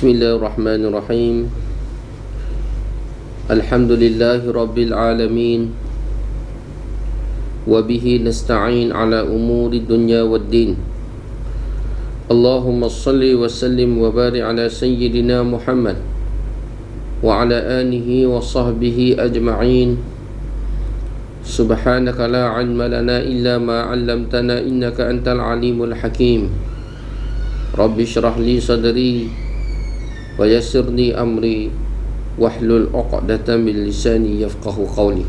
Bismillahirrahmanirrahim. Alhamdulillahi rabbil alamin. Wa bihi nasta'in ala umuri dunya waddin. Allahumma salli wa sallim wa barik ala sayyidina Muhammad wa ala alihi wa sahbihi ajma'in. Subhanaka la ilma lana illa ma 'allamtana innaka antal alimul hakim. Rabbi shrah li sadri wa yassir li amri wahlul 'uqdatam min lisani yafqahu qawli.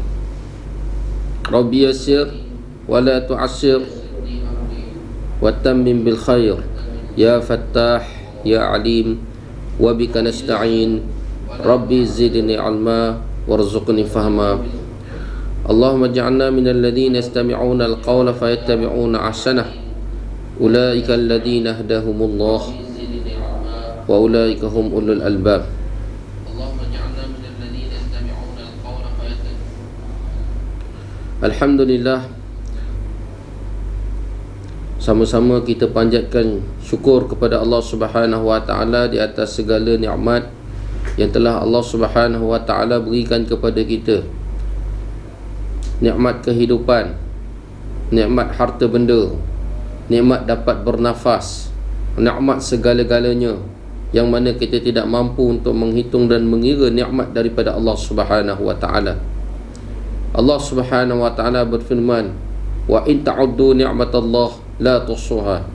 Rabbi yassir wa la tu'assir wa tammim bil khair ya fattah ya alim wa bika nasta'in. Rabbi zidni ilma warzuqni fahma. Allahumma ij'alna minal ladzina yastami'una al-qawla fayattabi'una ahsanah. Ulaika alladzina hadahumullah wa ulaika hum ulul albab. Alhamdulillah, sama-sama kita panjatkan syukur kepada Allah Subhanahu wa taala di atas segala nikmat yang telah Allah Subhanahu wa taala berikan kepada kita. Nikmat kehidupan, nikmat harta benda, nikmat dapat bernafas, nikmat segala-galanya yang mana kita tidak mampu untuk menghitung dan mengira nikmat daripada Allah Subhanahu wa taala. Allah Subhanahu wa taala berfirman, "Wa in ta'uddu ni'matallah la tuhsuha."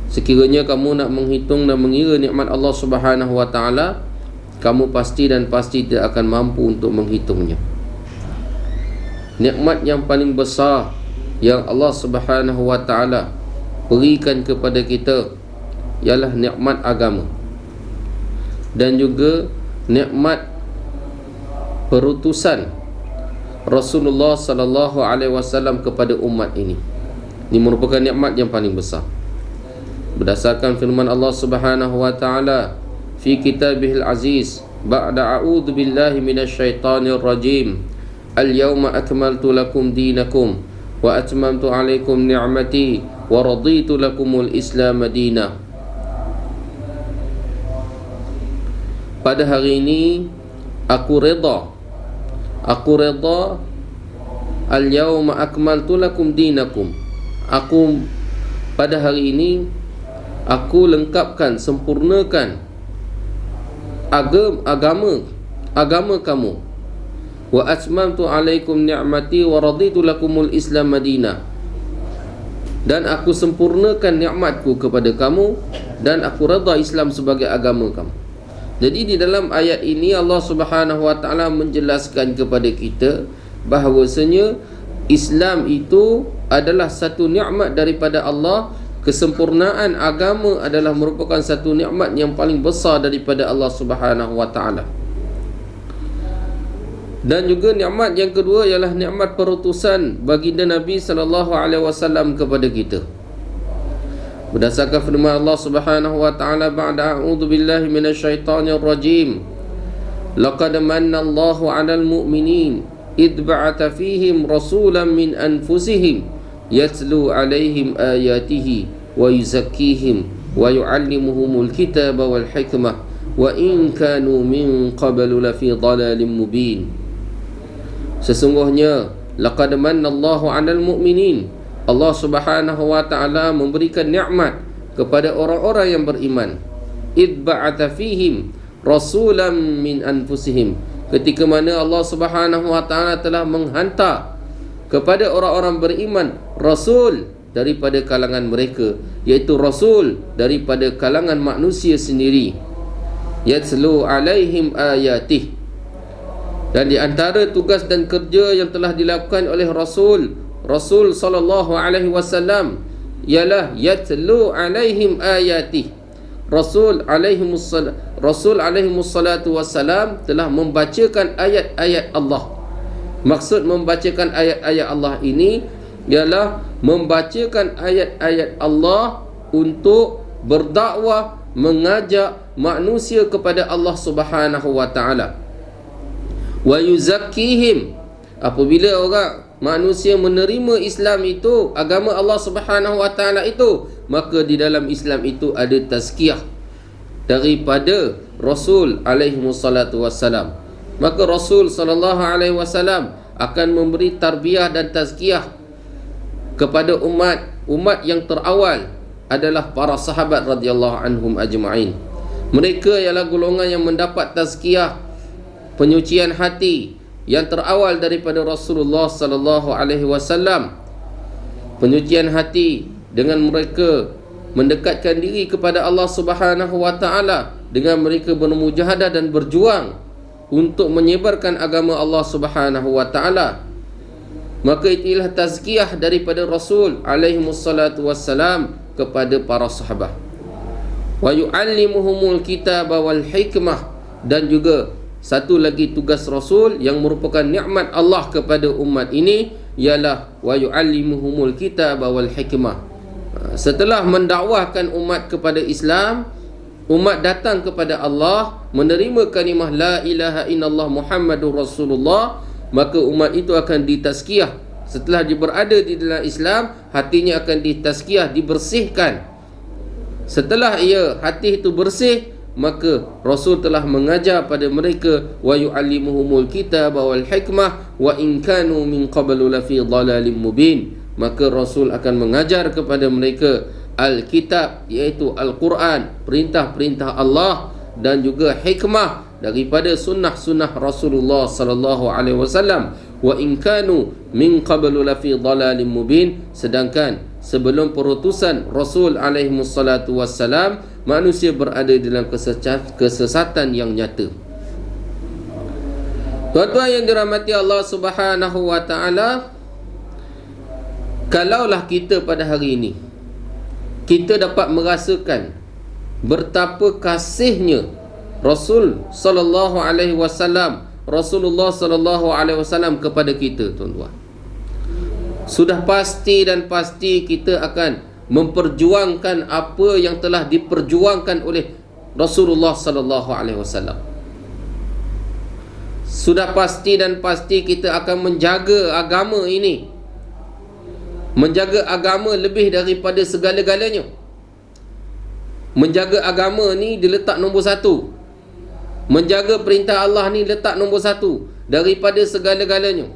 Sekiranya kamu nak menghitung dan mengira nikmat Allah Subhanahu wa taala, kamu pasti tidak akan mampu untuk menghitungnya. Nikmat yang paling besar yang Allah Subhanahu wa taala berikan kepada kita ialah nikmat agama dan juga nikmat perutusan Rasulullah sallallahu alaihi wasallam kepada umat ini. Ini merupakan nikmat yang paling besar. Berdasarkan firman Allah Subhanahu wa taala fi kitabihil aziz, ba'da a'udzu billahi minasyaitonir rajim. Al-yawma akmaltu lakum dinakum wa atmamtu 'alaikum ni'mati wa raditu lakumul Islam madina. Pada hari ini aku redha. Al-yawma akmaltu lakum dinakum. Pada hari ini aku lengkapkan, sempurnakan agama kamu. Wa atmamtu 'alaikum ni'mati wa raditu lakumul Islam madina. Dan aku sempurnakan nikmatku kepada kamu dan aku redha Islam sebagai agama kamu. Jadi di dalam ayat ini Allah Subhanahu wa taala menjelaskan kepada kita bahawasanya Islam itu adalah satu nikmat daripada Allah. Kesempurnaan agama adalah merupakan satu nikmat yang paling besar daripada Allah Subhanahu wa taala. Dan juga nikmat yang kedua ialah nikmat perutusan baginda Nabi sallallahu alaihi wasallam kepada kita. Berdasarkan firman Allah Subhanahu wa taala, ba'da a'udzu billahi minasyaitonir rajim. Laqad manna Allahu 'alal mu'minin id ba'atha fihim rasulan min anfusihim yatlu 'alaihim ayatihi wa yuzakkihim wa yu'allimuhumul kitaba wal hikmah wa in kanu min qablu lafi dhalalin mubin. Sesungguhnya laqad manna Allahu 'alal mu'minin, Allah Subhanahu wa taala memberikan nikmat kepada orang-orang yang beriman. Id ba'atha fihim rasulan min anfusihim, ketika mana Allah Subhanahu wa taala telah menghantar kepada orang-orang beriman rasul daripada kalangan mereka, iaitu rasul daripada kalangan manusia sendiri. Yatlu alaihim ayatih. Dan di antara tugas dan kerja yang telah dilakukan oleh Rasul sallallahu alaihi wasallam ialah yatlu alaihim ayatih. Rasul alaihi wassalatu wassalam telah membacakan ayat-ayat Allah. Maksud membacakan ayat-ayat Allah ini ialah membacakan ayat-ayat Allah untuk berdakwah, mengajak manusia kepada Allah Subhanahu wa taala. Wa yuzakkihim, apabila manusia menerima Islam itu, agama Allah Subhanahu wa taala itu, maka di dalam Islam itu ada tazkiyah, daripada Rasul alaihi wassalatu wassalam. Maka Rasul sallallahu alaihi wasallam akan memberi tarbiyah dan tazkiyah kepada umat yang terawal adalah para sahabat radhiyallahu anhum ajma'in. Mereka ialah golongan yang mendapat tazkiyah, penyucian hati yang terawal daripada Rasulullah sallallahu alaihi wasallam. Penyucian hati dengan mereka mendekatkan diri kepada Allah Subhanahu wa taala dengan mereka bermujahadah dan berjuang untuk menyebarkan agama Allah Subhanahu wa taala. Maka itulah tazkiyah daripada Rasul alaihi wassalatu wassalam kepada para sahabat. Wa yu'allimuhumul kitaba wal hikmah, dan juga satu lagi tugas Rasul yang merupakan nikmat Allah kepada umat ini ialah wa yu'allimuhumul kitaba wal hikmah. Setelah mendakwahkan umat kepada Islam, umat datang kepada Allah, menerima kalimah la ilaha illallah Muhammadur Rasulullah, maka umat itu akan ditazkiyah. Setelah dia berada di dalam Islam, hatinya akan ditazkiyah, dibersihkan. Setelah hati itu bersih, maka Rasul telah mengajar pada mereka wa yu'allimuhumul kitaba wal hikmah wa in kanu min qablu lafi dhalalim mubin. Maka Rasul akan mengajar kepada mereka Al-Kitab, iaitu Al-Quran, perintah-perintah Allah, dan juga hikmah daripada sunnah-sunnah Rasulullah sallallahu alaihi wasallam. Wa in kanu min qablu lafi dhalalim mubin. Sedangkan sebelum perutusan Rasul alaihi wassalatu wassalam, manusia berada dalam kesesatan yang nyata. Tuan-tuan yang dirahmati Allah Subhanahu wa taala, kalaulah kita pada hari ini kita dapat merasakan betapa kasihnya Rasul sallallahu alaihi wasallam, Rasulullah sallallahu alaihi wasallam kepada kita, tuan-tuan, sudah pasti dan pasti kita akan memperjuangkan apa yang telah diperjuangkan oleh Rasulullah sallallahu alaihi wasallam. Sudah pasti dan pasti kita akan menjaga agama ini, menjaga agama lebih daripada segala-galanya. Menjaga agama ni diletak nombor satu. Menjaga perintah Allah ni letak nombor satu daripada segala-galanya.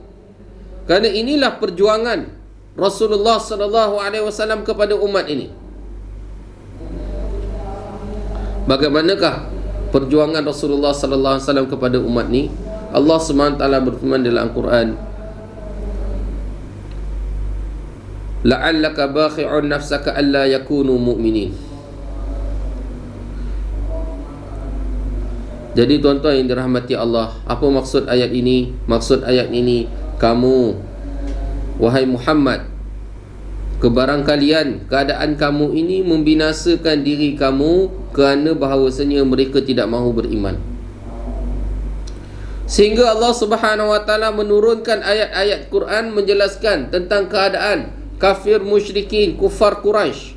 Kerana inilah perjuangan Rasulullah sallallahu alaihi wasallam kepada umat ini. Bagaimanakah perjuangan Rasulullah sallallahu alaihi wasallam kepada umat ni? Allah SWT berfirman dalam Al-Quran, la'allaka bakhi'un nafsaka alla yakunu mu'minin. Jadi tuan-tuan yang dirahmati Allah, apa maksud ayat ini? Maksud ayat ini, kamu, wahai Muhammad, kebarangkalian keadaan kamu ini membinasakan diri kamu kerana bahawasanya mereka tidak mahu beriman. Sehingga Allah Subhanahu wa taala menurunkan ayat-ayat Quran menjelaskan tentang keadaan kafir musyrikin, kufar Quraisy,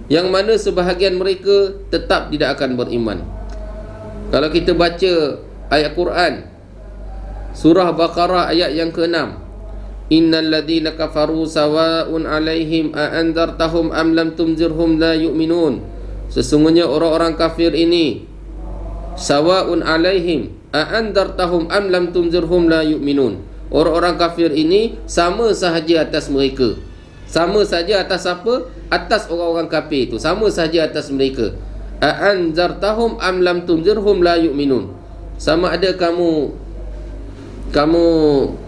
yang mana sebahagian mereka tetap tidak akan beriman. Kalau kita baca ayat Quran surah Baqarah ayat yang ke-6, innal ladzina kafaru sawa'un 'alaihim a anzartahum am lam tunzirhum la yu'minun. Sesungguhnya orang-orang kafir ini sawa'un 'alaihim a anzartahum am lam tunzirhum la yu'minun. Orang-orang kafir ini sama sahaja atas mereka. Sama saja atas apa? Atas orang-orang kafir itu. Sama saja atas mereka. A'anzartahum am lam tunzirhum la yu'minun. Sama ada kamu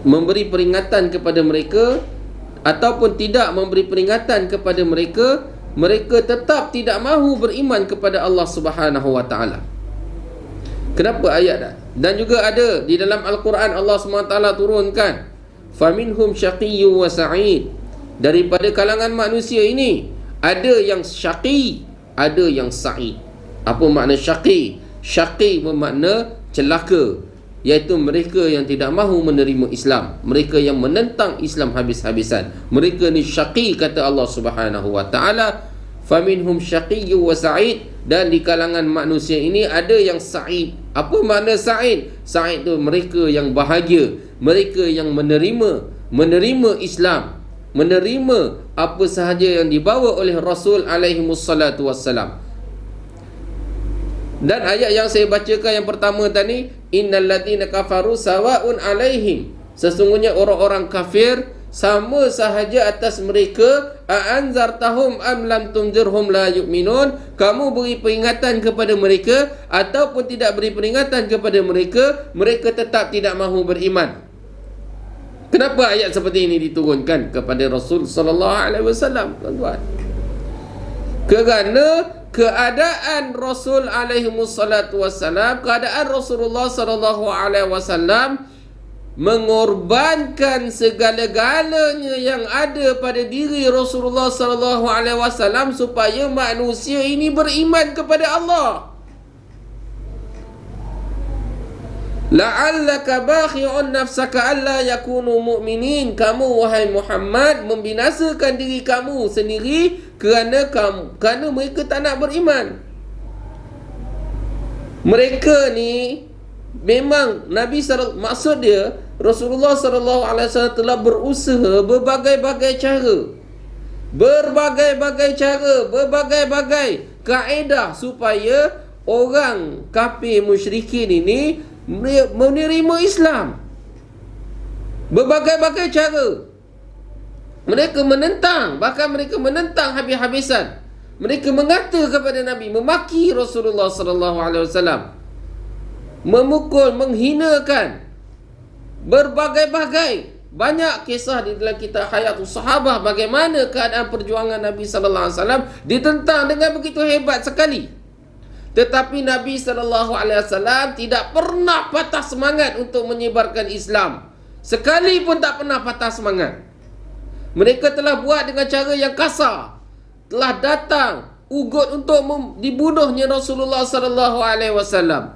memberi peringatan kepada mereka ataupun tidak memberi peringatan kepada mereka, mereka tetap tidak mahu beriman kepada Allah Subhanahu wa taala. Kenapa ayat dah? Dan juga ada di dalam Al-Quran Allah SWT turunkan, faminhum syaqiyyu wa sa'id. Daripada kalangan manusia ini ada yang syaqi, ada yang sa'id. Apa makna syaqi? Syaqi bermakna celaka, iaitu mereka yang tidak mahu menerima Islam, mereka yang menentang Islam habis-habisan. Mereka ni syaqi, kata Allah Subhanahu wa taala, faminhum syaqiyyu wa sa'id. Dan di kalangan manusia ini ada yang sa'id. Apa makna sa'id? Sa'id tu mereka yang bahagia, mereka yang menerima Islam, menerima apa sahaja yang dibawa oleh Rasul alaihi wassalatu wassalam. Dan ayat yang saya bacakan yang pertama tadi, innal ladzina kafaru sawa'un alaihim, sesungguhnya orang-orang kafir sama sahaja atas mereka, a'anzartahum am lam tunzirhum la yu'minun, kamu beri peringatan kepada mereka ataupun tidak beri peringatan kepada mereka, mereka tetap tidak mahu beriman. Kenapa ayat seperti ini diturunkan kepada Rasul sallallahu alaihi wasallam, tuan-tuan? Kerana keadaan Rasul alaihi wassalatu wassalam, keadaan Rasulullah sallallahu alaihi wasallam mengorbankan segala-galanya yang ada pada diri Rasulullah sallallahu alaihi wasallam supaya manusia ini beriman kepada Allah. La'allaka bakhi'un nafsaka alla yakunu mu'minin, kamu wahai Muhammad membinasakan diri kamu sendiri kerana mereka tak nak beriman. Mereka ni memang maksud dia Rasulullah sallallahu alaihi wasallam telah berusaha berbagai-bagai cara, berbagai kaedah supaya orang kafir musyrikin ini menerima Islam. Berbagai-bagai cara mereka menentang, bahkan mereka menentang habis-habisan. Mereka mengata kepada Nabi, memaki Rasulullah sallallahu alaihi wasallam, memukul, menghinakan, berbagai-bagai. Banyak kisah di dalam kitab Hayatus Sahabah bagaimana keadaan perjuangan Nabi sallallahu alaihi wasallam ditentang dengan begitu hebat sekali. Tetapi Nabi sallallahu alaihi wasallam tidak pernah patah semangat untuk menyebarkan Islam. Sekali pun tak pernah patah semangat. Mereka telah buat dengan cara yang kasar, telah datang ugut untuk dibunuhnya Rasulullah sallallahu alaihi wasallam.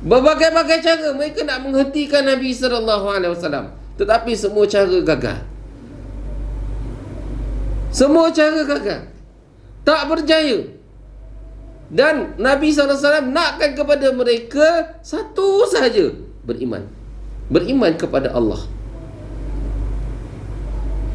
Berbagai-bagai cara mereka nak menghentikan Nabi sallallahu alaihi wasallam, tetapi semua cara gagal. Semua cara gagal, tak berjaya. Dan Nabi SAW nakkan kepada mereka satu sahaja, beriman. Beriman kepada Allah.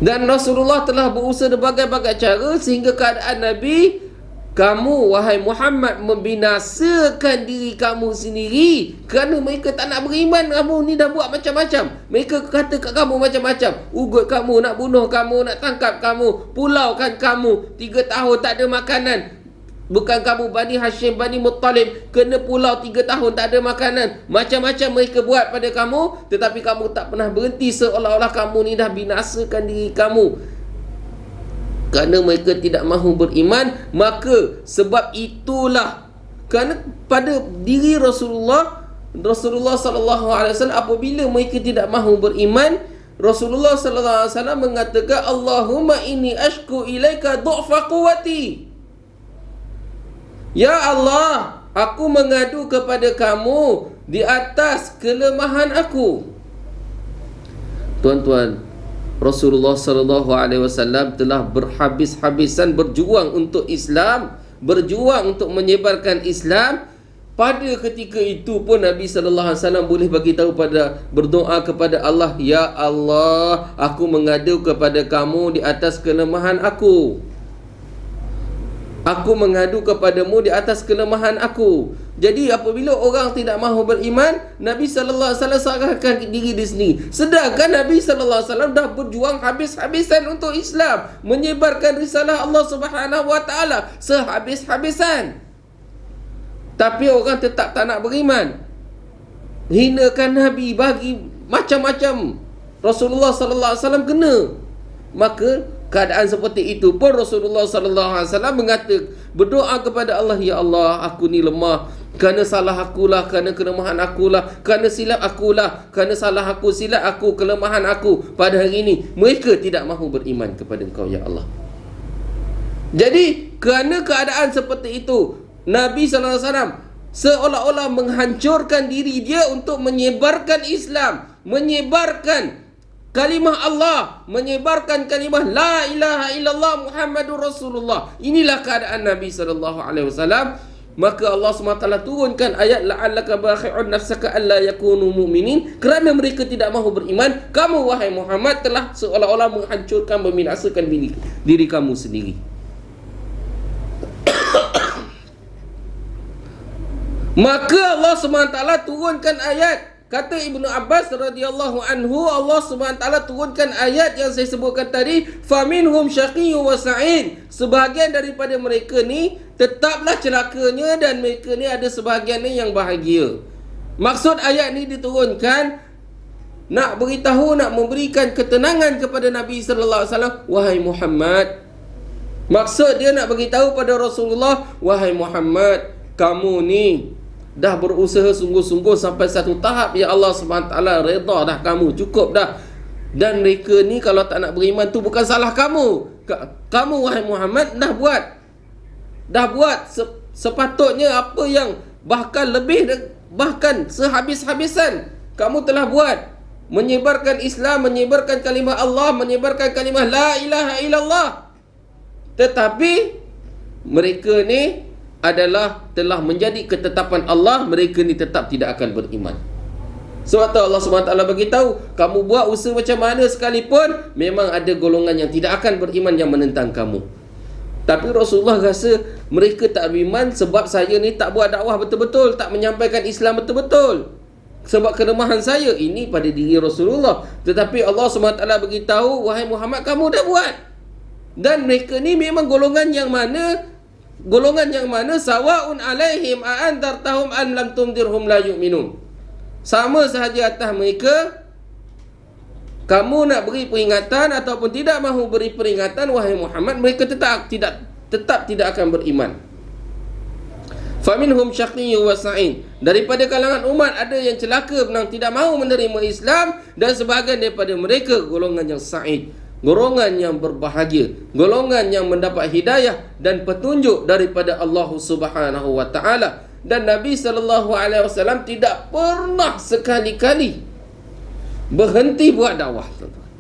Dan Rasulullah telah berusaha berbagai-bagai cara sehingga keadaan Nabi, kamu wahai Muhammad membinasakan diri kamu sendiri kerana mereka tak nak beriman. Kamu ni dah buat macam-macam. Mereka kata kat kamu macam-macam. Ugut kamu, nak bunuh kamu, nak tangkap kamu, pulaukan kamu, 3 tahun tak ada makanan. Bukan kamu Bani Hashim, Bani Muttalib, kena pulau 3 tahun tak ada makanan. Macam-macam mereka buat pada kamu, tetapi kamu tak pernah berhenti, seolah-olah kamu ni dah binasakan diri kamu. Kerana mereka tidak mahu beriman, maka sebab itulah, kerana pada diri Rasulullah sallallahu alaihi wasallam apabila mereka tidak mahu beriman, Rasulullah sallallahu alaihi wasallam mengatakan, Allahumma inni ashku ilaika du'fa quwwati. Ya Allah, aku mengadu kepada kamu di atas kelemahan aku. Tuan-tuan, Rasulullah sallallahu alaihi wasallam telah berhabis-habisan berjuang untuk Islam, berjuang untuk menyebarkan Islam. Pada ketika itu pun Nabi sallallahu alaihi wasallam boleh bagi tahu berdoa kepada Allah, ya Allah, aku mengadu kepada kamu di atas kelemahan aku. Aku mengadu kepadamu di atas kelemahan aku. Jadi apabila orang tidak mahu beriman, Nabi sallallahu alaihi wasallam serahkan diri di sini. Sedangkan Nabi sallallahu alaihi wasallam dah berjuang habis-habisan untuk Islam, menyebarkan risalah Allah Subhanahu wa taala sehabis-habisan. Tapi orang tetap tak nak beriman. Hinakan Nabi, bagi macam-macam. Rasulullah sallallahu alaihi wasallam kena. Maka keadaan seperti itu pun Rasulullah sallallahu alaihi wasallam berdoa kepada Allah, ya Allah, aku ni lemah, kerana salah akulah, kerana kelemahan akulah, kerana silap akulah, kerana salah aku, silap aku, kelemahan aku pada hari ini mereka tidak mahu beriman kepada Engkau, ya Allah. Jadi kerana keadaan seperti itu, Nabi sallallahu alaihi wasallam seolah-olah menghancurkan diri dia untuk menyebarkan Islam, menyebarkan kalimah Allah, menyebarkan kalimah la ilaha illallah Muhammadur Rasulullah. Inilah keadaan Nabi sallallahu alaihi wasallam. Maka Allah SWT turunkan ayat la'allaka bakhi'un nafsaka alla yakunu mu'minin, kerana mereka tidak mahu beriman, kamu wahai Muhammad telah seolah-olah menghancurkan, membinasakan diri kamu sendiri. Maka Allah SWT turunkan ayat. Kata Ibnu Abbas radhiyallahu anhu, Allah SWT turunkan ayat yang saya sebutkan tadi, faminhum syaqiyyun wa sa'id. Sebahagian daripada mereka ni tetaplah celakanya, dan mereka ni ada sebahagian ni yang bahagia. Maksud ayat ni diturunkan nak beritahu, nak memberikan ketenangan kepada Nabi sallallahu alaihi wasallam, wahai Muhammad. Maksud dia nak beritahu pada Rasulullah, wahai Muhammad, kamu ni dah berusaha sungguh-sungguh sampai satu tahap, ya Allah SWT redha dah kamu, cukup dah. Dan mereka ni kalau tak nak beriman tu bukan salah kamu. Kamu wahai Muhammad dah buat sepatutnya apa yang bahkan lebih, bahkan sehabis-habisan kamu telah buat, menyebarkan Islam, menyebarkan kalimah Allah, menyebarkan kalimah la ilaha illallah. Tetapi mereka ni adalah telah menjadi ketetapan Allah, mereka ni tetap tidak akan beriman. Sebab tu Allah SWT beritahu, kamu buat usaha macam mana sekalipun, memang ada golongan yang tidak akan beriman yang menentang kamu. Tapi Rasulullah rasa mereka tak beriman sebab saya ni tak buat dakwah betul-betul, tak menyampaikan Islam betul-betul. Sebab kelemahan saya ini pada diri Rasulullah. Tetapi Allah SWT beritahu, wahai Muhammad, kamu dah buat. Dan mereka ni memang golongan yang mana sawaun alaihim a'andartahum an lam tundirhum la yu'minun. Sama sahaja atas mereka, kamu nak beri peringatan ataupun tidak mahu beri peringatan, wahai Muhammad, mereka tetap tidak akan beriman. Faminhum syaqiyyun wa sa'id. Daripada kalangan umat ada yang celaka, menang tidak mahu menerima Islam, dan sebahagian daripada mereka golongan yang sa'id, golongan yang berbahagia, golongan yang mendapat hidayah dan petunjuk daripada Allah Subhanahu wa taala. Dan Nabi sallallahu alaihi wasallam tidak pernah sekali-kali berhenti buat dakwah, tuan-tuan.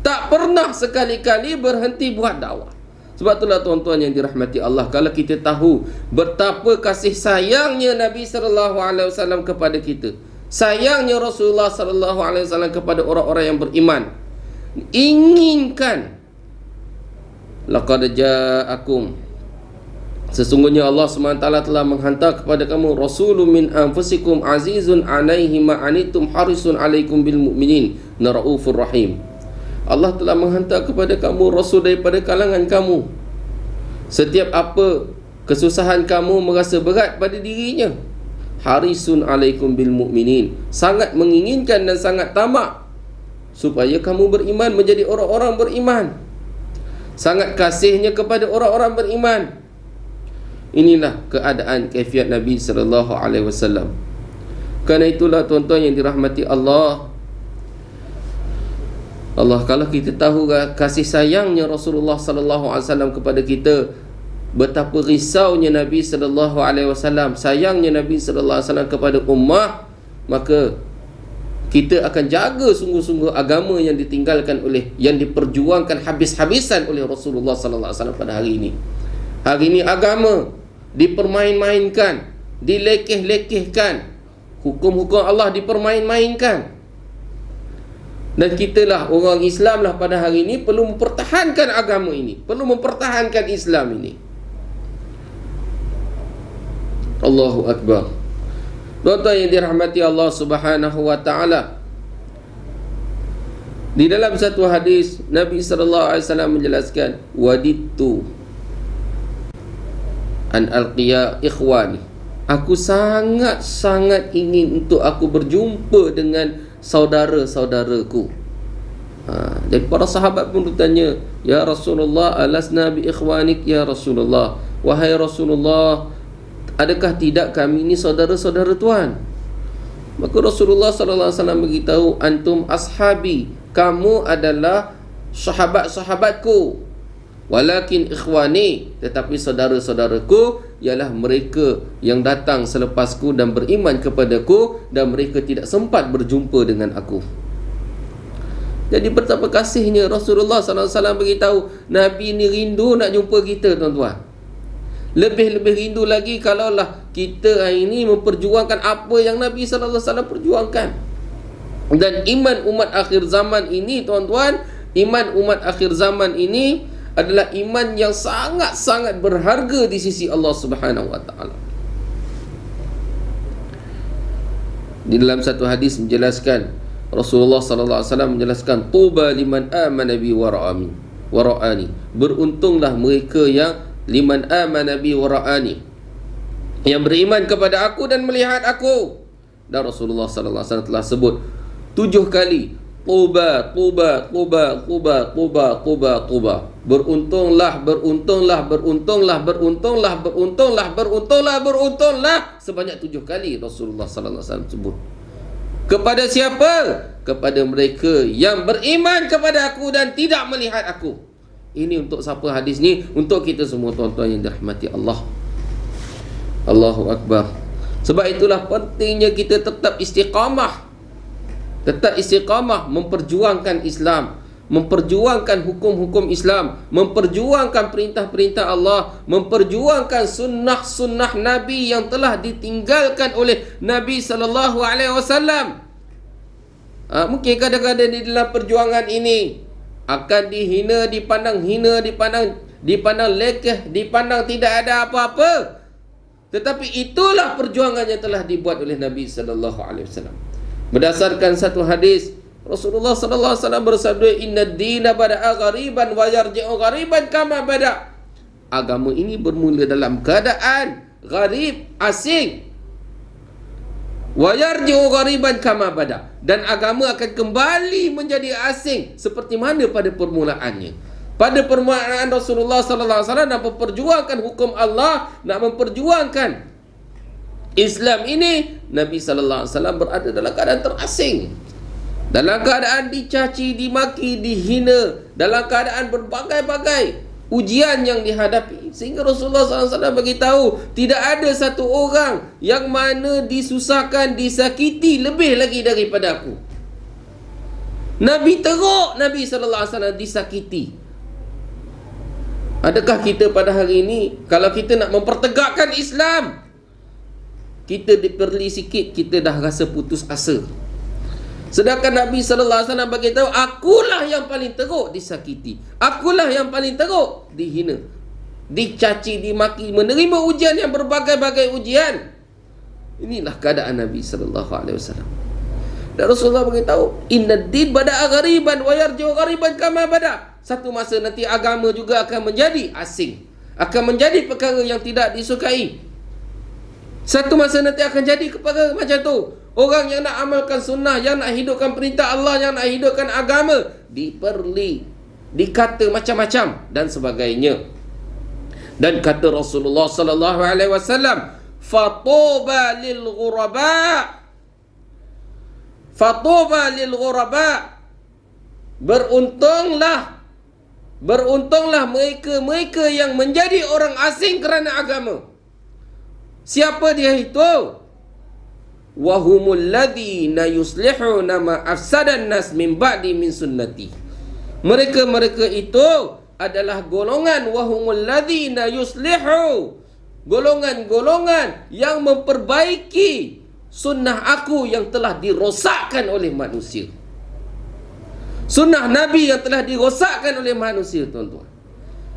Tak pernah sekali-kali berhenti buat dakwah. Sebab itulah tuan-tuan yang dirahmati Allah, kalau kita tahu betapa kasih sayangnya Nabi sallallahu alaihi wasallam kepada kita, sayangnya Rasulullah sallallahu alaihi wasallam kepada orang-orang yang beriman, inginkan, laqad ja'akum, sesungguhnya Allah SWT telah menghantar kepada kamu rasulun min anfusikum azizun alaihi ma anittum harisun alaikum bil mu'minin raufur rahim. Allah telah menghantar kepada kamu rasul daripada kalangan kamu. Setiap apa kesusahan kamu merasa berat pada dirinya, harisun alaikum bil mu'minin, sangat menginginkan dan sangat tamak supaya kamu beriman, menjadi orang-orang beriman. Sangat kasihnya kepada orang-orang beriman. Inilah keadaan kaifiat Nabi sallallahu alaihi wasallam. Kerana itulah tuan-tuan yang dirahmati Allah, kalau kita tahu kasih sayangnya Rasulullah sallallahu alaihi wasallam kepada kita, betapa risaunya Nabi sallallahu alaihi wasallam, sayangnya Nabi sallallahu alaihi wasallam kepada ummah, maka kita akan jaga sungguh-sungguh agama yang ditinggalkan oleh, yang diperjuangkan habis-habisan oleh Rasulullah sallallahu alaihi wasallam pada hari ini. Hari ini agama dipermain-mainkan, dilekeh-lekehkan, hukum-hukum Allah dipermain-mainkan. Dan kitalah orang Islam lah pada hari ini perlu mempertahankan agama ini, perlu mempertahankan Islam ini. Allahu Akbar. Tuan-tuan yang dirahmati Allah Subhanahu wa taala, di dalam satu hadis Nabi sallallahu alaihi wasallam menjelaskan, wadittu an alqiya ikhwani, aku sangat-sangat ingin untuk aku berjumpa dengan saudara-saudaraku. Jadi para sahabat pun bertanya, ya Rasulullah, alasna bi ikhwanik ya Rasulullah, wahai Rasulullah, adakah tidak kami ini saudara-saudara Tuhan? Maka Rasulullah sallallahu alaihi wasallam beritahu, antum ashabi, kamu adalah sahabat-sahabatku. Walakin ikhwani, tetapi saudara-saudaraku ialah mereka yang datang selepasku dan beriman kepadaku, dan mereka tidak sempat berjumpa dengan aku. Jadi betapa kasihnya Rasulullah SAW beritahu, Nabi ni rindu nak jumpa kita, tuan-tuan. Lebih-lebih rindu lagi kalaulah kita hari ini memperjuangkan apa yang Nabi SAW perjuangkan. Dan iman umat akhir zaman ini, tuan-tuan, iman umat akhir zaman ini adalah iman yang sangat-sangat berharga di sisi Allah Subhanahu wa taala. Di dalam satu hadis menjelaskan, Rasulullah sallallahu alaihi wasallam menjelaskan, tuba liman amana bi wara'ani. Beruntunglah mereka yang liman amana bi wara'ani, yang beriman kepada aku dan melihat aku. Dan Rasulullah sallallahu alaihi wasallam telah sebut 7 kali, tuba, tuba, tuba, tuba, tuba, tuba, tuba. Beruntunglah, beruntunglah, beruntunglah, beruntunglah, beruntunglah, beruntunglah, beruntunglah, sebanyak 7 kali Rasulullah sallallahu alaihi wasallam sebut. Kepada siapa? Kepada mereka yang beriman kepada aku dan tidak melihat aku. Ini untuk siapa hadis ni? Untuk kita semua tuan-tuan yang dirahmati Allah. Allahu Akbar. Sebab itulah pentingnya kita tetap istiqamah. Tetap istiqamah memperjuangkan Islam, memperjuangkan hukum-hukum Islam, memperjuangkan perintah-perintah Allah, memperjuangkan sunnah-sunnah Nabi yang telah ditinggalkan oleh Nabi sallallahu alaihi wasallam. Mungkin kadang-kadang di dalam perjuangan ini akan dihina, dipandang hina, dipandang lekeh, dipandang tidak ada apa-apa. Tetapi itulah perjuangan yang telah dibuat oleh Nabi sallallahu alaihi wasallam. Berdasarkan satu hadis, Rasulullah sallallahu alaihi wasallam bersabda, "Inna ad-dina bada'a ghariban wa yarji'u ghariban kama bada'." Agama ini bermula dalam keadaan gharib, asing. Wa yarji'u ghariban kama bada', dan agama akan kembali menjadi asing seperti mana pada permulaannya. Pada permulaan Rasulullah sallallahu alaihi wasallam nak memperjuangkan hukum Allah, nak memperjuangkan Islam ini, Nabi sallallahu alaihi wasallam berada dalam keadaan terasing, dalam keadaan dicaci, dimaki, dihina, dalam keadaan berbagai-bagai ujian yang dihadapi. Sehingga Rasulullah SAW beritahu, tidak ada satu orang yang mana disusahkan, disakiti lebih lagi daripada aku. Nabi teruk, Nabi SAW disakiti. Adakah kita pada hari ini, kalau kita nak mempertegakkan Islam, kita diperli sikit, kita dah rasa putus asa. Sedangkan Nabi SAW beritahu, akulah yang paling teruk disakiti, akulah yang paling teruk dihina, dicaci, dimaki, menerima ujian yang berbagai-bagai ujian. Inilah keadaan Nabi SAW. Dan Rasulullah beritahu, inna ad-din bada'a ghariban wa yarji'u ghariban kama bada'. Satu masa nanti agama juga akan menjadi asing, akan menjadi perkara yang tidak disukai. Satu masa nanti akan jadi perkara macam tu. Orang yang nak amalkan sunnah, yang nak hidupkan perintah Allah, yang nak hidupkan agama, diperli, dikata macam-macam dan sebagainya. Dan kata Rasulullah sallallahu alaihi wasallam, fatuba lil ghuraba, fatuba lil ghuraba. Beruntunglah mereka yang menjadi orang asing kerana agama. Siapa dia itu? Wahumul ladzina yuslihuna ma afsadan nas min ba'di min sunnati. Mereka itu adalah golongan wahumul ladzina yuslihu, golongan-golongan yang memperbaiki sunnah aku yang telah dirosakkan oleh manusia. Sunnah Nabi yang telah dirosakkan oleh manusia, tuan-tuan.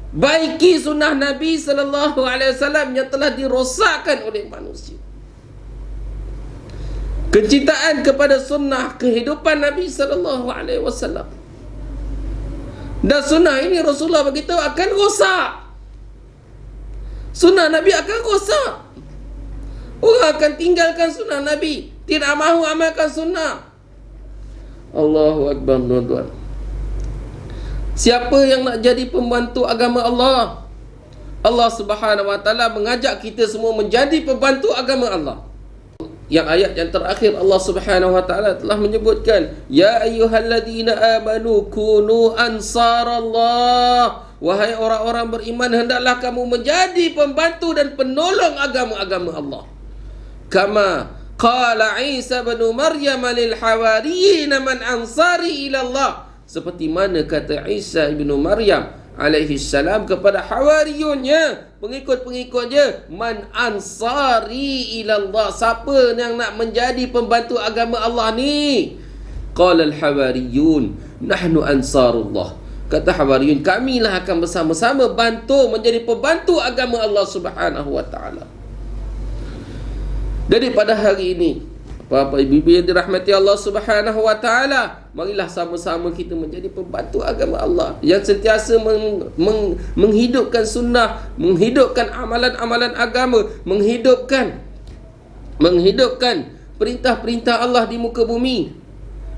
Baiki sunnah Nabi sallallahu alaihi wasallam yang telah dirosakkan oleh manusia. Kecintaan kepada sunnah kehidupan Nabi sallallahu alaihi wasallam. Dan sunnah ini Rasulullah beritahu akan rosak. Sunnah Nabi akan rosak. Orang akan tinggalkan sunnah Nabi, tidak mahu amalkan sunnah. Allahu Akbar, tuan-tuan. Siapa yang nak jadi pembantu agama Allah? Allah Subhanahu wa taala mengajak kita semua menjadi pembantu agama Allah. Yang ayat yang terakhir Allah Subhanahu wa taala telah menyebutkan, ya ayyuhalladzina amanu kunu ansarallah. Wahai orang-orang beriman, hendaklah kamu menjadi pembantu dan penolong agama-agama Allah. Kama qala Isa bin Maryam lil hawariyin man ansari ila Allah. Seperti mana kata Isa bin Maryam alaihi salam kepada hawariyunnya, pengikut-pengikutnya, man ansari ila Allah, siapa yang nak menjadi pembantu agama Allah ni? Qala al hawariyun nahnu ansarullah. Kata hawariyun, kamilah akan bersama-sama bantu menjadi pembantu agama Allah Subhanahu wa taala. Jadi pada hari ini Apa-apa ibu-ibu yang dirahmati Allah Subhanahu wa taala, marilah sama-sama kita menjadi pembantu agama Allah yang sentiasa menghidupkan sunnah, menghidupkan amalan-amalan agama, menghidupkan perintah-perintah Allah di muka bumi.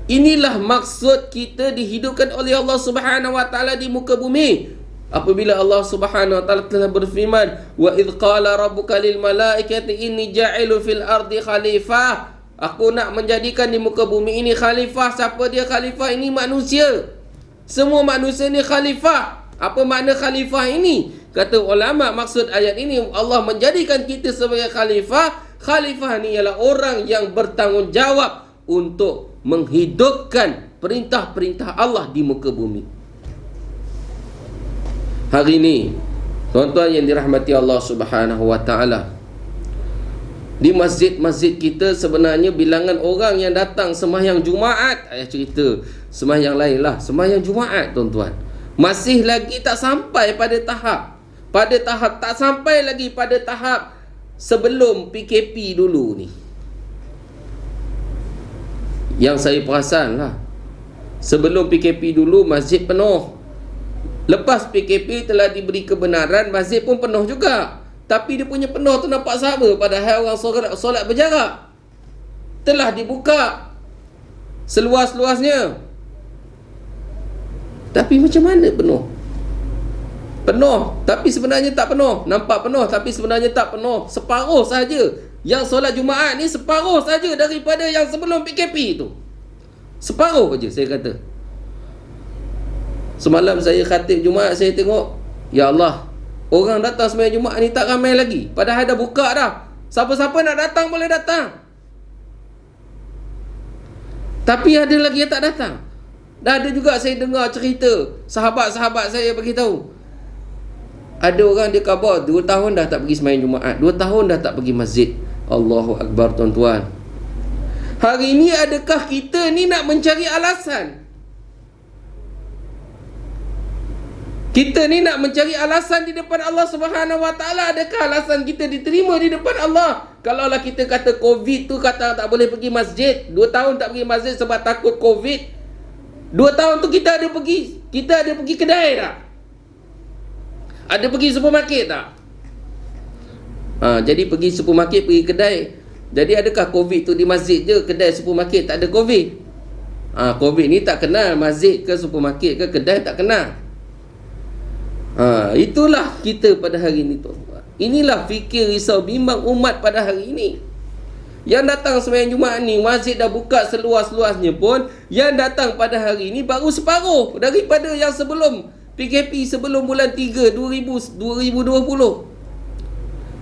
Inilah maksud kita dihidupkan oleh Allah Subhanahu wa taala di muka bumi. Apabila Allah Subhanahu wa taala telah berfirman, wa idz qala rabbuka lil malaikati inni ja'ilu fil ardi khalifah, aku nak menjadikan di muka bumi ini khalifah. Siapa dia khalifah? Ini manusia. Semua manusia ni khalifah. Apa makna khalifah ini? Kata ulama, maksud ayat ini Allah menjadikan kita sebagai khalifah. Khalifah ni ialah orang yang bertanggungjawab untuk menghidupkan perintah-perintah Allah di muka bumi. Hari ini, tuan-tuan yang dirahmati Allah Subhanahu wa taala, di masjid-masjid kita sebenarnya bilangan orang yang datang sembahyang Jumaat, cerita sembahyang lain lah, sembahyang Jumaat tuan-tuan, masih lagi tak sampai pada tahap tak sampai lagi pada tahap sebelum PKP dulu ni. Yang saya perasan lah, sebelum PKP dulu masjid penuh. Lepas PKP telah diberi kebenaran, masjid pun penuh juga. Tapi dia punya penuh tu nampak sama, padahal orang solat berjarak. Telah dibuka seluas-luasnya, tapi macam mana penuh? Penuh, tapi sebenarnya tak penuh. Nampak penuh, tapi sebenarnya tak penuh. Separuh saja. Yang solat Jumaat ni separuh saja daripada yang sebelum PKP tu. Separuh je saya kata. Semalam saya khatib Jumaat, saya tengok, ya Allah, orang datang sembahyang Jumaat ni tak ramai lagi. Padahal dah buka dah. Siapa-siapa nak datang boleh datang. Tapi ada lagi yang tak datang. Dah ada juga saya dengar cerita, sahabat-sahabat saya beritahu, ada orang dia khabar 2 tahun dah tak pergi sembahyang Jumaat, 2 tahun dah tak pergi masjid. Allahu Akbar tuan-tuan. Hari ini adakah kita ni nak mencari alasan? Kita ni nak mencari alasan di depan Allah Subhanahu wa taala. Adakah alasan kita diterima di depan Allah? Kalaulah kita kata Covid tu kata tak boleh pergi masjid, 2 tahun tak pergi masjid sebab takut Covid. 2 tahun tu kita ada pergi kedai tak? Ada pergi supermarket tak? Jadi pergi supermarket, pergi kedai. Jadi adakah Covid tu di masjid je, kedai supermarket tak ada Covid? Covid ni tak kenal masjid ke supermarket ke kedai, tak kenal. Itulah kita pada hari ini tuan-tuan. Inilah fikir risau bimbang umat pada hari ini. Yang datang sembahyang Jumaat ni, masjid dah buka seluas-luasnya pun, yang datang pada hari ini baru separuh daripada yang sebelum PKP, sebelum bulan 3 2020.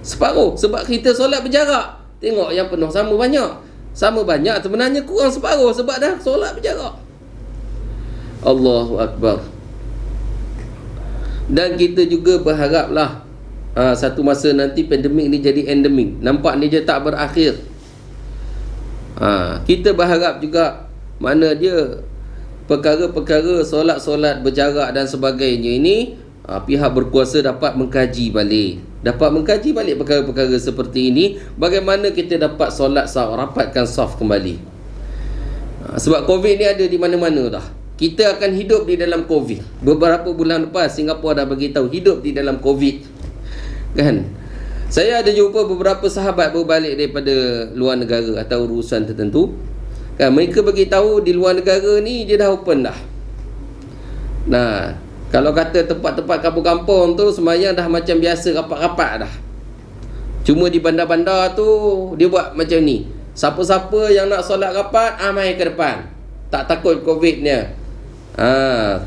Separuh. Sebab kita solat berjarak. Tengok yang penuh sama banyak, sebenarnya kurang separuh sebab dah solat berjarak. Allahu Akbar. Dan kita juga berharaplah satu masa nanti pandemik ni jadi endemik. Nampak ni je tak berakhir. Kita berharap juga mana dia perkara-perkara solat-solat berjarak dan sebagainya ini, pihak berkuasa dapat mengkaji balik. Perkara-perkara seperti ini, bagaimana kita dapat solat saf, rapatkan saf kembali. Sebab Covid ni ada di mana-mana dah. Kita akan hidup di dalam Covid. Beberapa bulan lepas Singapura dah beritahu hidup di dalam Covid. Kan? Saya ada jumpa beberapa sahabat berbalik daripada luar negara atau urusan tertentu. Kan, mereka beritahu di luar negara ni dia dah open dah. Nah, kalau kata tempat-tempat kampung-kampung tu sembahyang dah macam biasa, rapat-rapat dah. Cuma di bandar-bandar tu dia buat macam ni. Siapa-siapa yang nak solat rapat, mai ke depan. Tak takut Covid-nya.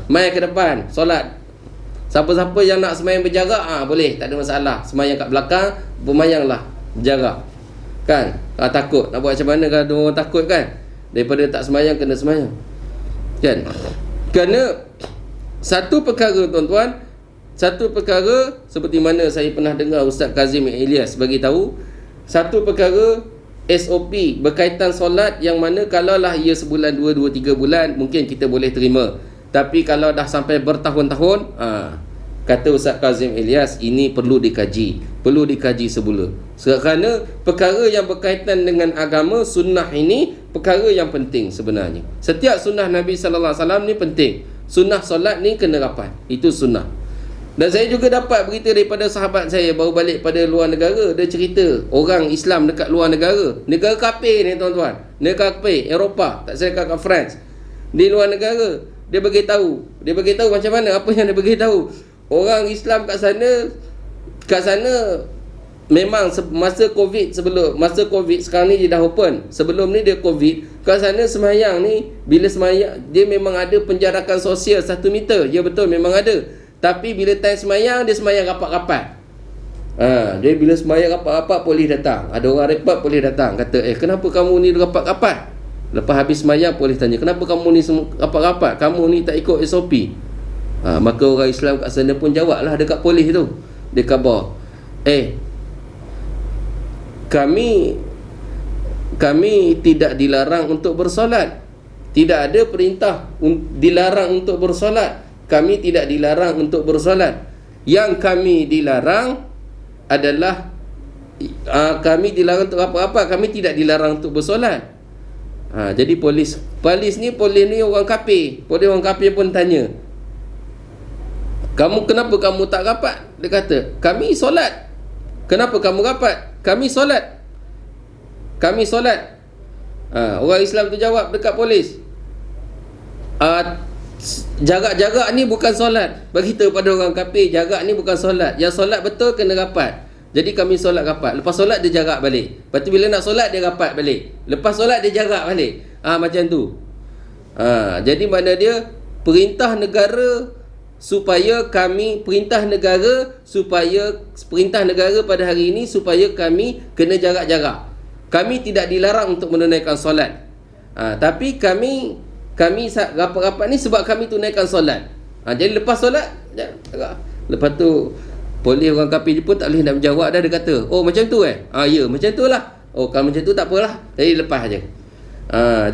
Mai ke depan solat. Siapa-siapa yang nak sembahyang berjarak, boleh, tak ada masalah. Sembahyang kat belakang, bermayanglah berjarak. Kan? Takut. Nak buat macam mana kalau orang takut kan? Daripada tak sembahyang, kena sembahyang. Kan? Kerana satu perkara tuan-tuan, satu perkara seperti mana saya pernah dengar Ustaz Kazim Ilyas bagi tahu, satu perkara SOP berkaitan solat yang mana kalaulah ia sebulan, 2, 3 bulan mungkin kita boleh terima. Tapi kalau dah sampai bertahun-tahun, kata Ustaz Kazim Ilyas, ini perlu dikaji semula. Kerana perkara yang berkaitan dengan agama, sunnah ini perkara yang penting sebenarnya. Setiap sunnah Nabi sallallahu alaihi wasallam ni penting. Sunnah solat ni kena rapat. Itu sunnah. Dan saya juga dapat berita daripada sahabat saya baru balik pada luar negara. Dia cerita orang Islam dekat luar negara. Negara kafir ni tuan-tuan. Negara kafir Eropah, tak saya kat France. Di luar negara, dia beritahu macam mana, apa yang dia beritahu. Orang Islam kat sana memang masa Covid, sekarang ni dia dah open. Sebelum ni dia Covid, kat sana semayang ni, bila semayang dia memang ada penjarakan sosial 1 meter. Ya betul, memang ada. Tapi bila time semayang, dia semayang rapat-rapat. Dia bila semayang rapat-rapat, polis datang. Ada orang report, polis datang. Kata, kenapa kamu ni rapat-rapat? Lepas habis semayang, polis tanya, kenapa kamu ni rapat-rapat? Kamu ni tak ikut SOP. Maka orang Islam kat sana pun jawablah dekat polis tu. Dia khabar, kami tidak dilarang untuk bersolat. Tidak ada perintah dilarang untuk bersolat. Kami tidak dilarang untuk bersolat. Yang kami dilarang adalah kami dilarang untuk apa-apa. Kami tidak dilarang untuk bersolat. Jadi polis ni orang kafir. Polis orang kafir pun tanya, kenapa kamu tak rapat? Dia kata, kami solat. Kenapa kamu rapat? Kami solat. Orang Islam tu jawab dekat polis, jarak ni bukan solat. Beritahu pada orang kafir, jarak ni bukan solat. Yang solat betul kena rapat. Jadi kami solat rapat. Lepas solat dia jarak balik. Lepas tu bila nak solat dia rapat balik. Lepas solat dia jarak balik. Macam tu. Jadi makna dia perintah negara pada hari ini supaya kami kena jarak-jarak. Kami tidak dilarang untuk menunaikan solat. Tapi kami rapat-rapat ni sebab kami tunaikan solat. Jadi lepas solat lepas tu polis orang kafir pun tak boleh nak menjawab dah. Dia kata, macam tu ya macam tu lah. Kalau macam tu tak apalah, jadi lepas je.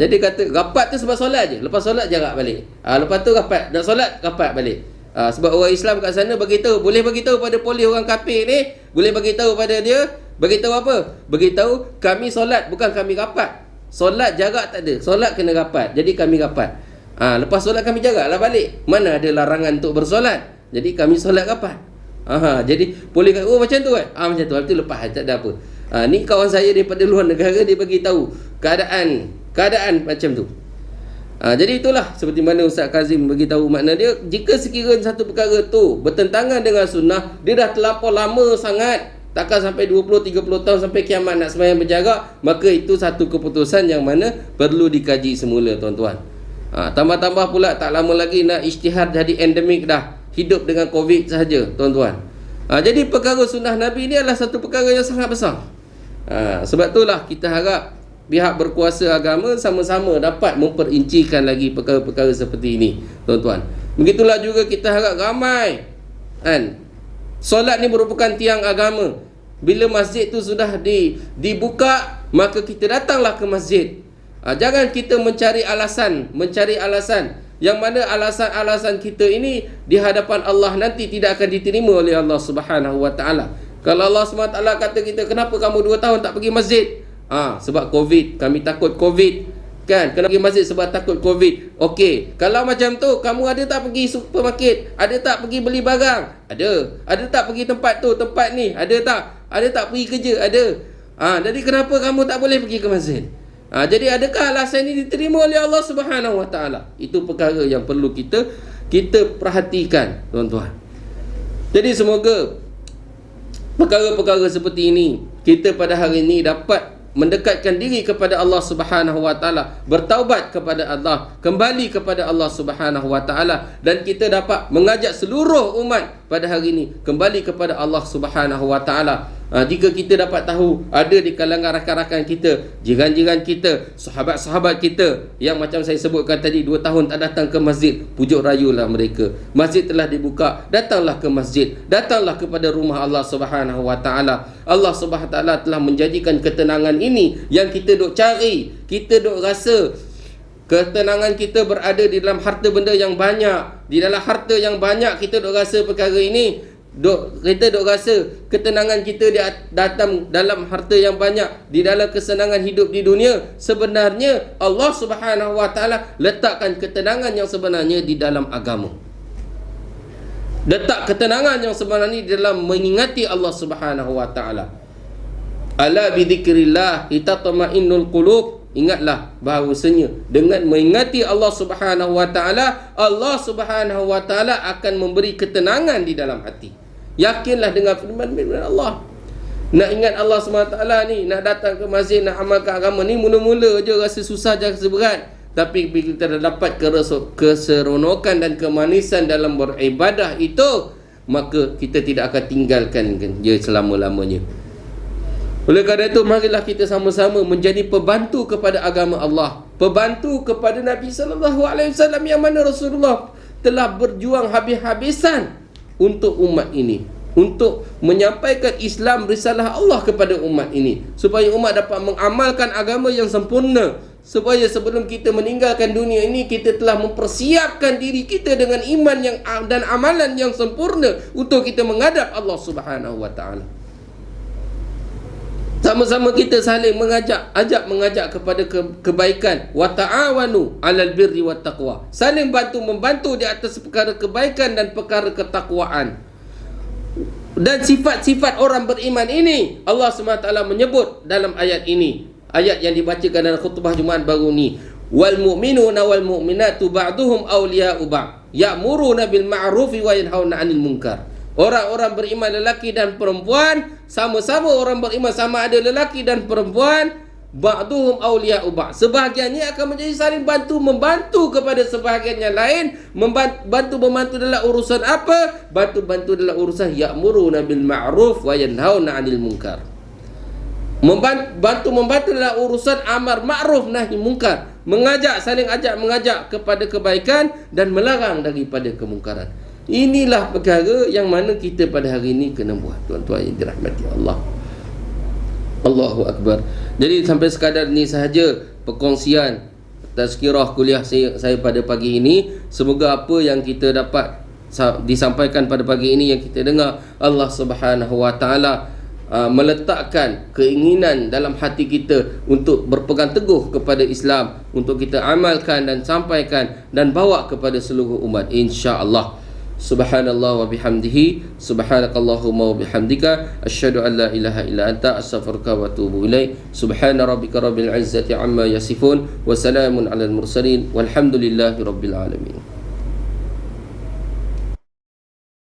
Jadi kata rapat tu sebab solat je. Lepas solat jarak balik. Lepas tu rapat, nak solat rapat balik. Sebab orang Islam kat sana boleh beritahu pada polis orang kafir ni, boleh beritahu pada dia, beritahu apa? Beritahu kami solat, bukan kami rapat. Solat jarak tak ada, solat kena rapat. Jadi kami rapat. Lepas solat kami jaraklah balik. Mana ada larangan untuk bersolat. Jadi kami solat rapat. Jadi polis kata, macam tu macam tu. Lepas tu lepas, tak ada apa. Ni kawan saya daripada luar negara, dia bagi tahu keadaan macam tu. Jadi itulah seperti mana Ustaz Kazim bagi tahu, makna dia jika sekiranya satu perkara tu bertentangan dengan sunnah, dia dah terlampau lama sangat, takkan sampai 20-30 tahun sampai kiamat nak sembahyang berjarak, maka itu satu keputusan yang mana perlu dikaji semula tuan-tuan. Tambah-tambah pula tak lama lagi nak ijtihad jadi endemik dah, hidup dengan Covid sahaja tuan-tuan. Jadi perkara sunnah Nabi ni adalah satu perkara yang sangat besar. Sebab itulah kita harap pihak berkuasa agama sama-sama dapat memperincikan lagi perkara-perkara seperti ini tuan-tuan. Begitulah juga kita harap ramai solat ni merupakan tiang agama. Bila masjid tu sudah dibuka, maka kita datanglah ke masjid. Jangan kita mencari alasan yang mana alasan-alasan kita ini di hadapan Allah nanti tidak akan diterima oleh Allah Subhanahu Wa Taala. Kalau Allah Subhanahu Wa Taala kata kita, kenapa kamu 2 tahun tak pergi masjid? Sebab Covid, kami takut Covid. Kan, kena pergi masjid sebab takut Covid. Okey, kalau macam tu, kamu ada tak pergi supermarket? Ada tak pergi beli barang? Ada. Ada tak pergi tempat tu, tempat ni? Ada tak? Ada tak pergi kerja? Ada. Jadi kenapa kamu tak boleh pergi ke masjid? Jadi adakah alasan ini diterima oleh Allah Subhanahu Wa Taala? Itu perkara yang perlu kita perhatikan tuan-tuan. Jadi semoga perkara-perkara seperti ini kita pada hari ini dapat mendekatkan diri kepada Allah Subhanahu Wa Taala, bertaubat kepada Allah, kembali kepada Allah Subhanahu Wa Taala, dan kita dapat mengajak seluruh umat pada hari ini kembali kepada Allah Subhanahu Wa Taala. Jika kita dapat tahu ada di kalangan rakan-rakan kita, jiran-jiran kita, sahabat-sahabat kita yang macam saya sebutkan tadi 2 tahun tak datang ke masjid, pujuk rayulah mereka. Masjid telah dibuka, datanglah ke masjid, datanglah kepada rumah Allah Subhanahu Wa Taala. Allah Subhanahu Wa Taala telah menjanjikan ketenangan ini yang kita duk cari, kita duk rasa Ketenangan kita berada di dalam harta benda yang banyak. Di dalam harta yang banyak kita duk rasa perkara ini, kita duk rasa ketenangan kita datang dalam harta yang banyak, di dalam kesenangan hidup di dunia. Sebenarnya Allah Subhanahu Wa Taala letakkan ketenangan yang sebenarnya di dalam agama. Letak ketenangan yang sebenarnya di dalam mengingati Allah Subhanahu Wa Taala. Ala bi dzikrillah tatma'innul qulub. Ingatlah bahawasanya dengan mengingati Allah Subhanahu Wa Taala, Allah Subhanahu Wa Taala akan memberi ketenangan di dalam hati. Yakinlah dengan firman Allah. Nak ingat Allah Subhanahu Wa Taala ni, nak datang ke masjid, nak amalkan agama ni, mula-mula je rasa susah, rasa berat. Tapi bila kita dapat keseronokan dan kemanisan dalam beribadah itu, maka kita tidak akan tinggalkan dia selama-lamanya. Oleh kerana itu, marilah kita sama-sama menjadi pembantu kepada agama Allah, pembantu kepada Nabi SAW, yang mana Rasulullah telah berjuang habis-habisan untuk umat ini, untuk menyampaikan Islam, risalah Allah kepada umat ini, supaya umat dapat mengamalkan agama yang sempurna, supaya sebelum kita meninggalkan dunia ini, kita telah mempersiapkan diri kita dengan iman yang dan amalan yang sempurna untuk kita menghadap Allah Subhanahu Wa Taala. Sama-sama kita saling mengajak kepada kebaikan. Wa ta'awanu 'alal birri wat taqwa. Saling bantu-membantu di atas perkara kebaikan dan perkara ketakwaan. Dan sifat-sifat orang beriman ini Allah SWT menyebut dalam ayat ini. Ayat yang dibacakan dalam khutbah Jumaat baru ni. Wal mu'minuna wal mu'minatu ba'duhum awliya'u ba'd. Ya'muruna bil ma'rufi wa yanhauna 'anil munkar. Orang-orang beriman lelaki dan perempuan, sama-sama orang beriman, sama ada lelaki dan perempuan, ba'duhum awliya'u ba'd. Sebahagiannya akan menjadi saling bantu-membantu kepada sebahagian yang lain. Bantu-membantu dalam urusan apa? Bantu-bantu dalam urusan ya'muruna bil ma'ruf wa yanhauna 'anil munkar. Bantu-membantu dalam urusan amar ma'ruf nahi munkar. Saling mengajak kepada kebaikan dan melarang daripada kemungkaran. Inilah perkara yang mana kita pada hari ini kena buat, tuan-tuan yang dirahmati Allah. Allahu Akbar. Jadi sampai sekadar ini sahaja perkongsian tazkirah kuliah saya pada pagi ini. Semoga apa yang kita dapat disampaikan pada pagi ini, yang kita dengar, Allah Subhanahu Wa Taala meletakkan keinginan dalam hati kita untuk berpegang teguh kepada Islam, untuk kita amalkan dan sampaikan dan bawa kepada seluruh umat, insya-Allah. Subhanallah wa bihamdihi, subhanakallahumma wa bihamdika, asyhadu an la ilaha illa anta, astaghfiruka wa atubu ilaik. Subhana rabbika rabbil izzati amma yasifun, wa salamun alal mursalin, walhamdulillahi rabbil alamin.